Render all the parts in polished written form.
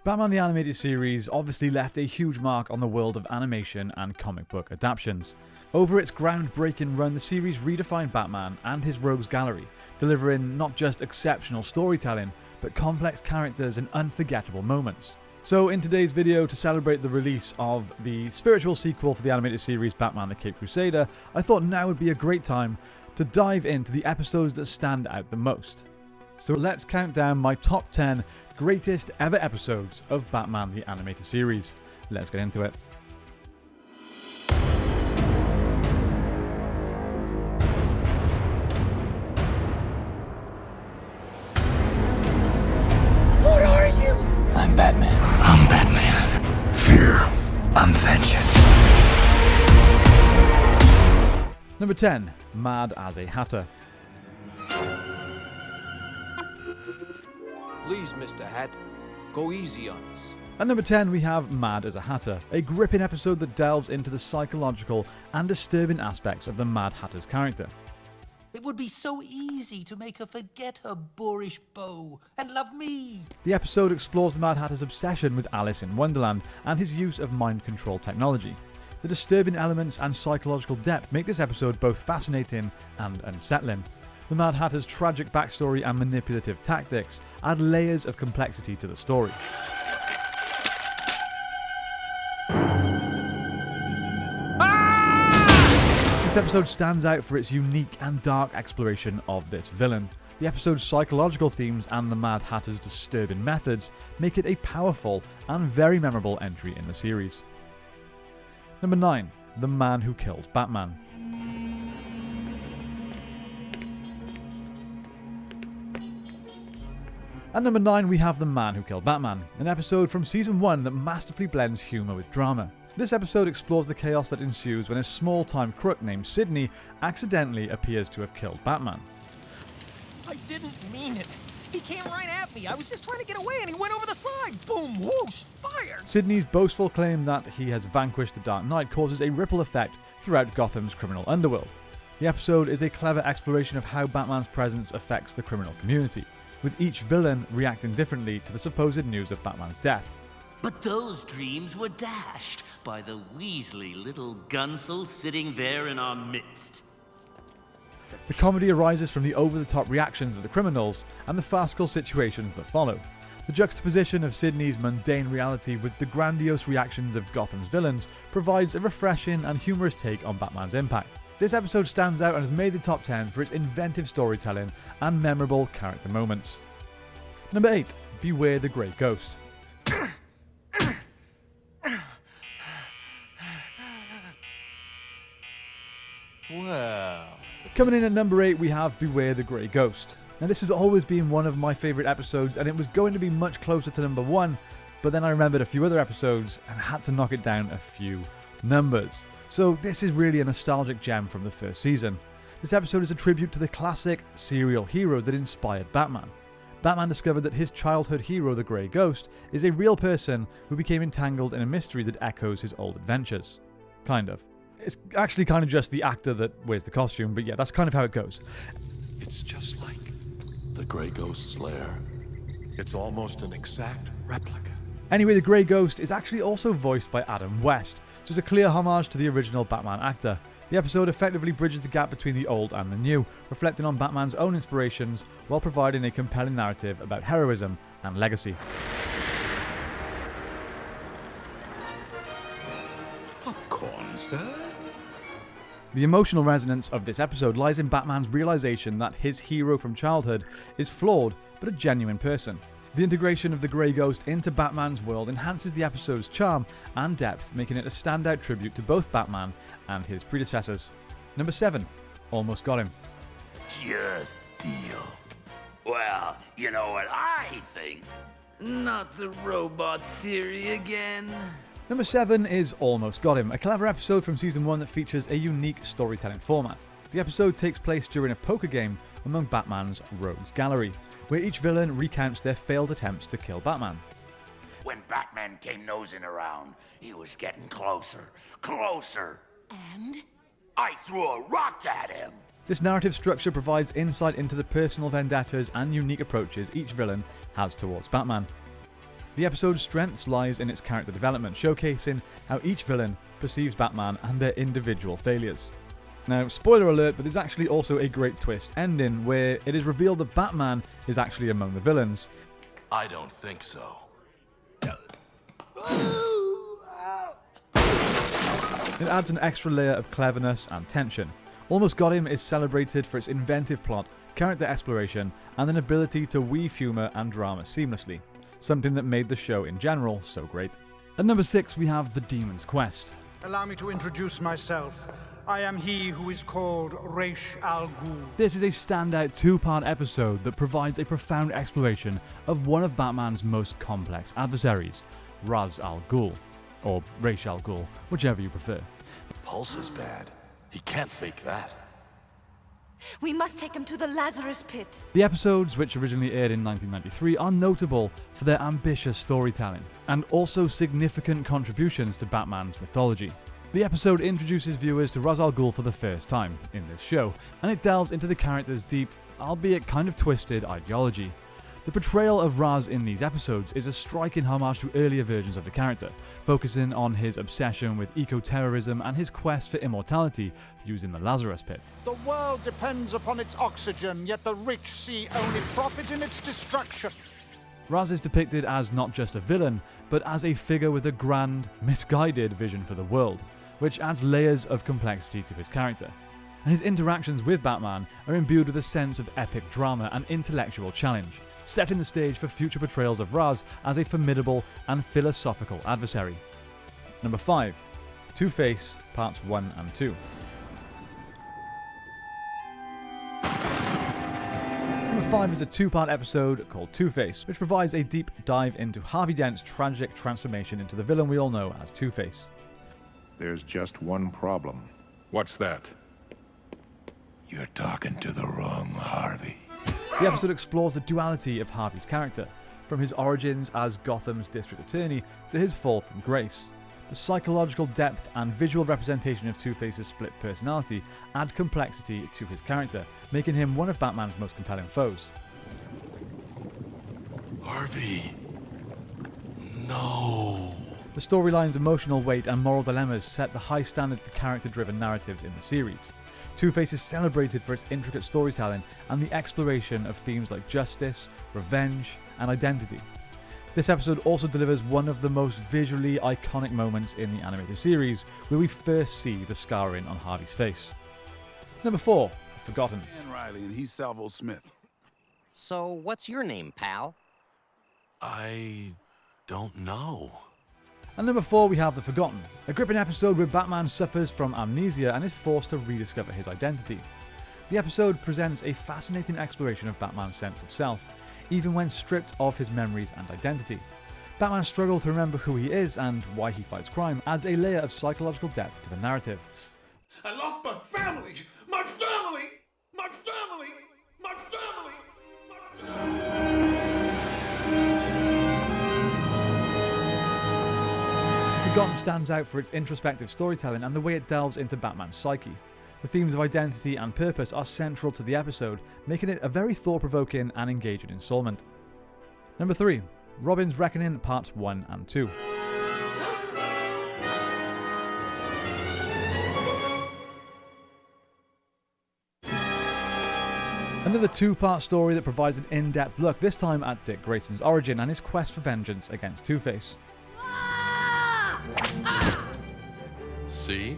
Batman the Animated Series obviously left a huge mark on the world of animation and comic book adaptations. Over its groundbreaking run, the series redefined Batman and his rogues gallery, delivering not just exceptional storytelling, but complex characters and unforgettable moments. So in today's video, to celebrate the release of the spiritual sequel for the animated series Batman the Caped Crusader, I thought now would be a great time to dive into the episodes that stand out the most. So let's count down my top 10 greatest ever episodes of Batman the Animated Series. Let's get into it. What are you? I'm Batman. I'm Batman. Fear. I'm vengeance. Number 10. Mad as a Hatter. Please, Mr. Hat, go easy on us. At number 10 we have Mad as a Hatter, a gripping episode that delves into the psychological and disturbing aspects of the Mad Hatter's character. It would be so easy to make her forget her boorish beau and love me. The episode explores the Mad Hatter's obsession with Alice in Wonderland and his use of mind control technology. The disturbing elements and psychological depth make this episode both fascinating and unsettling. The Mad Hatter's tragic backstory and manipulative tactics add layers of complexity to the story. This episode stands out for its unique and dark exploration of this villain. The episode's psychological themes and the Mad Hatter's disturbing methods make it a powerful and very memorable entry in the series. Number 9. The Man Who Killed Batman. At number 9 we have The Man Who Killed Batman, an episode from Season 1 that masterfully blends humour with drama. This episode explores the chaos that ensues when a small-time crook named Sidney accidentally appears to have killed Batman. I didn't mean it. He came right at me. I was just trying to get away and he went over the side. Boom, whoosh, fire! Sidney's boastful claim that he has vanquished the Dark Knight causes a ripple effect throughout Gotham's criminal underworld. The episode is a clever exploration of how Batman's presence affects the criminal community, with each villain reacting differently to the supposed news of Batman's death. But those dreams were dashed by the Weasley little gunsel sitting there in our midst. The comedy arises from the over-the-top reactions of the criminals and the farcical situations that follow. The juxtaposition of Sidney's mundane reality with the grandiose reactions of Gotham's villains provides a refreshing and humorous take on Batman's impact. This episode stands out and has made the top 10 for its inventive storytelling and memorable character moments. Number 8. Beware the Grey Ghost. Well, Coming in at number 8 we have Beware the Grey Ghost. Now this has always been one of my favourite episodes and it was going to be much closer to number 1, but then I remembered a few other episodes and had to knock it down a few numbers. So this is really a nostalgic gem from the first season. This episode is a tribute to the classic serial hero that inspired Batman. Batman discovered that his childhood hero, the Grey Ghost, is a real person who became entangled in a mystery that echoes his old adventures. Kind of. It's actually kind of just the actor that wears the costume, but yeah, that's kind of how it goes. It's just like the Grey Ghost's lair. It's almost an exact replica. Anyway, the Grey Ghost is actually also voiced by Adam West, so it's a clear homage to the original Batman actor. The episode effectively bridges the gap between the old and the new, reflecting on Batman's own inspirations while providing a compelling narrative about heroism and legacy. Popcorn, sir? The emotional resonance of this episode lies in Batman's realization that his hero from childhood is flawed but a genuine person. The integration of the Grey Ghost into Batman's world enhances the episode's charm and depth, making it a standout tribute to both Batman and his predecessors. Number 7. Almost Got Him. Just deal. Well, you know what I think? Not the robot theory again. Number 7 is Almost Got Him, a clever episode from Season 1 that features a unique storytelling format. The episode takes place during a poker game among Batman's rogues gallery, where each villain recounts their failed attempts to kill Batman. When Batman came nosing around, he was getting closer. And? I threw a rock at him. This narrative structure provides insight into the personal vendettas and unique approaches each villain has towards Batman. The episode's strengths lies in its character development, showcasing how each villain perceives Batman and their individual failures. Now, spoiler alert, but there's actually also a great twist ending where it is revealed that Batman is actually among the villains. I don't think so. It adds an extra layer of cleverness and tension. Almost Got Him is celebrated for its inventive plot, character exploration, and an ability to weave humour and drama seamlessly, something that made the show in general so great. At number 6 we have The Demon's Quest. Allow me to introduce myself. I am he who is called Ra's al Ghul. This is a standout 2-part episode that provides a profound exploration of one of Batman's most complex adversaries, Ra's al Ghul. Or Ra's al Ghul, whichever you prefer. The pulse is bad. He can't fake that. We must take him to the Lazarus Pit. The episodes, which originally aired in 1993, are notable for their ambitious storytelling and also significant contributions to Batman's mythology. The episode introduces viewers to Ra's al Ghul for the first time in this show, and it delves into the character's deep, albeit kind of twisted, ideology. The portrayal of Ra's in these episodes is a striking homage to earlier versions of the character, focusing on his obsession with eco-terrorism and his quest for immortality using the Lazarus Pit. The world depends upon its oxygen, yet the rich see only profit in its destruction. Ra's is depicted as not just a villain, but as a figure with a grand, misguided vision for the world, which adds layers of complexity to his character. And his interactions with Batman are imbued with a sense of epic drama and intellectual challenge, setting the stage for future portrayals of Ra's as a formidable and philosophical adversary. Number 5. Two-Face Parts 1 and 2. Number 5 is a 2-part episode called Two-Face, which provides a deep dive into Harvey Dent's tragic transformation into the villain we all know as Two-Face. There's just one problem. What's that? You're talking to the wrong Harvey. The episode explores the duality of Harvey's character, from his origins as Gotham's district attorney to his fall from grace. The psychological depth and visual representation of Two-Face's split personality add complexity to his character, making him one of Batman's most compelling foes. Harvey. No. The storyline's emotional weight and moral dilemmas set the high standard for character-driven narratives in the series. Two-Face is celebrated for its intricate storytelling and the exploration of themes like justice, revenge, and identity. This episode also delivers one of the most visually iconic moments in the animated series, where we first see the scarring on Harvey's face. Number 4, Forgotten. Dan Riley, and he's Salvo Smith. So, what's your name, pal? I don't know. And number 4 we have The Forgotten, a gripping episode where Batman suffers from amnesia and is forced to rediscover his identity. The episode presents a fascinating exploration of Batman's sense of self, even when stripped of his memories and identity. Batman's struggle to remember who he is and why he fights crime adds a layer of psychological depth to the narrative. I lost my family! My family! My family! My family! My family! Forgotten stands out for its introspective storytelling and the way it delves into Batman's psyche. The themes of identity and purpose are central to the episode, making it a very thought-provoking and engaging installment. Number 3. Robin's Reckoning Parts 1 and 2. Another 2-part story that provides an in-depth look, this time at Dick Grayson's origin and his quest for vengeance against Two-Face. See?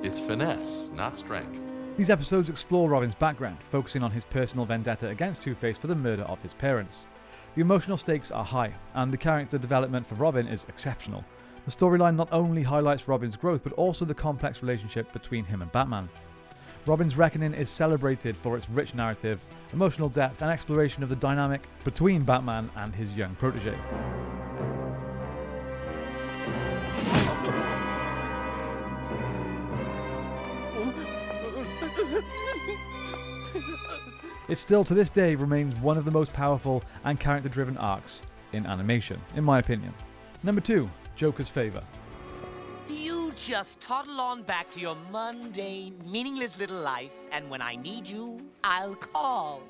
It's finesse, not strength. These episodes explore Robin's background, focusing on his personal vendetta against Two-Face for the murder of his parents. The emotional stakes are high, and the character development for Robin is exceptional. The storyline not only highlights Robin's growth, but also the complex relationship between him and Batman. Robin's Reckoning is celebrated for its rich narrative, emotional depth, and exploration of the dynamic between Batman and his young protege. It still to this day remains one of the most powerful and character-driven arcs in animation, in my opinion. Number 2, Joker's Favor. You just toddle on back to your mundane, meaningless little life, and when I need you, I'll call.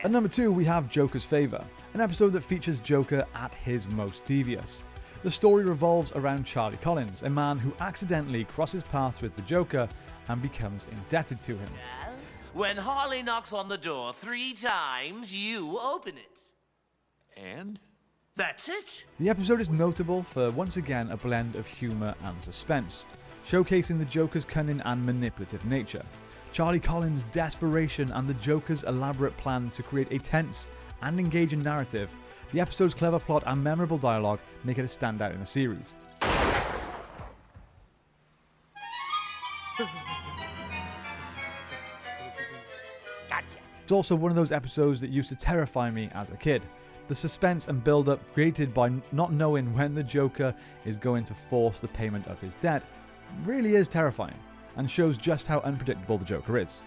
At number 2, we have Joker's Favor, an episode that features Joker at his most devious. The story revolves around Charlie Collins, a man who accidentally crosses paths with the Joker and becomes indebted to him. Yes? When Harley knocks on the door 3 times, you open it. And? That's it. The episode is notable for, once again, a blend of humour and suspense, showcasing the Joker's cunning and manipulative nature, Charlie Collins' desperation, and the Joker's elaborate plan to create a tense and engaging narrative. The episode's clever plot and memorable dialogue make it a standout in the series. Gotcha. It's also one of those episodes that used to terrify me as a kid. The suspense and build-up created by not knowing when the Joker is going to force the payment of his debt really is terrifying, and shows just how unpredictable the Joker is.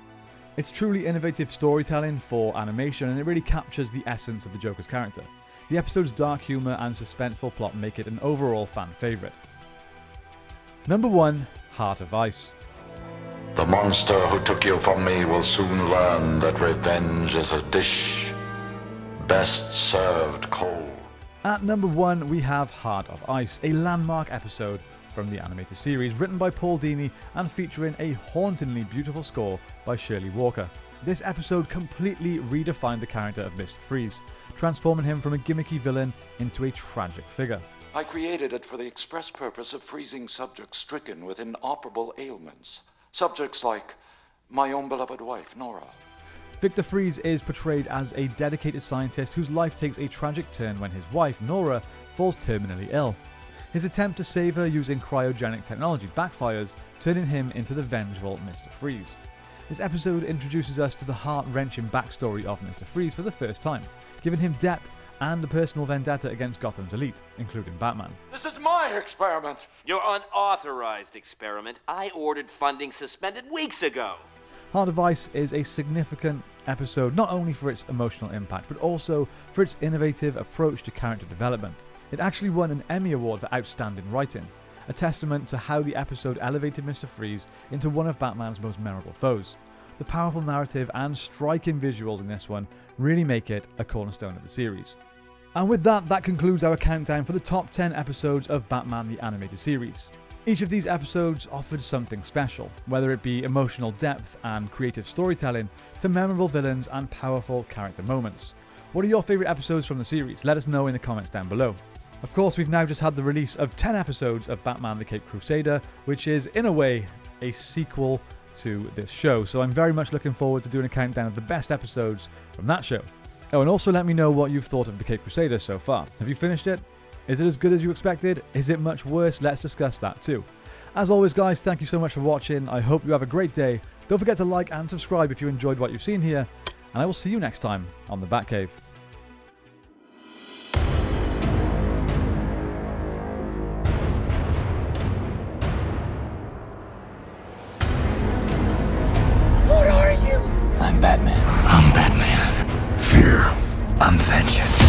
It's truly innovative storytelling for animation, and it really captures the essence of the Joker's character. The episode's dark humour and suspenseful plot make it an overall fan favourite. Number 1, Heart of Ice. The monster who took you from me will soon learn that revenge is a dish best served cold. At number 1, we have Heart of Ice, a landmark episode from the animated series, written by Paul Dini and featuring a hauntingly beautiful score by Shirley Walker. This episode completely redefined the character of Mr. Freeze, transforming him from a gimmicky villain into a tragic figure. I created it for the express purpose of freezing subjects stricken with inoperable ailments. Subjects like my own beloved wife, Nora. Victor Freeze is portrayed as a dedicated scientist whose life takes a tragic turn when his wife, Nora, falls terminally ill. His attempt to save her using cryogenic technology backfires, turning him into the vengeful Mr. Freeze. This episode introduces us to the heart-wrenching backstory of Mr. Freeze for the first time, giving him depth and a personal vendetta against Gotham's elite, including Batman. This is my experiment. Your unauthorized experiment. I ordered funding suspended weeks ago. Heart of Ice is a significant episode not only for its emotional impact, but also for its innovative approach to character development. It actually won an Emmy Award for Outstanding Writing, a testament to how the episode elevated Mr. Freeze into one of Batman's most memorable foes. The powerful narrative and striking visuals in this one really make it a cornerstone of the series. And with that, that concludes our countdown for the top 10 episodes of Batman the Animated Series. Each of these episodes offered something special, whether it be emotional depth and creative storytelling, to memorable villains and powerful character moments. What are your favourite episodes from the series? Let us know in the comments down below. Of course, we've now just had the release of 10 episodes of Batman the Caped Crusader, which is, in a way, a sequel to this show, so I'm very much looking forward to doing a countdown of the best episodes from that show. Oh, and also let me know what you've thought of the Caped Crusader so far. Have you finished it? Is it as good as you expected? Is it much worse? Let's discuss that too. As always, guys, thank you so much for watching. I hope you have a great day. Don't forget to like and subscribe if you enjoyed what you've seen here, and I will see you next time on The Batcave. What are you? I'm Batman. I'm Batman. Fear. I'm vengeance.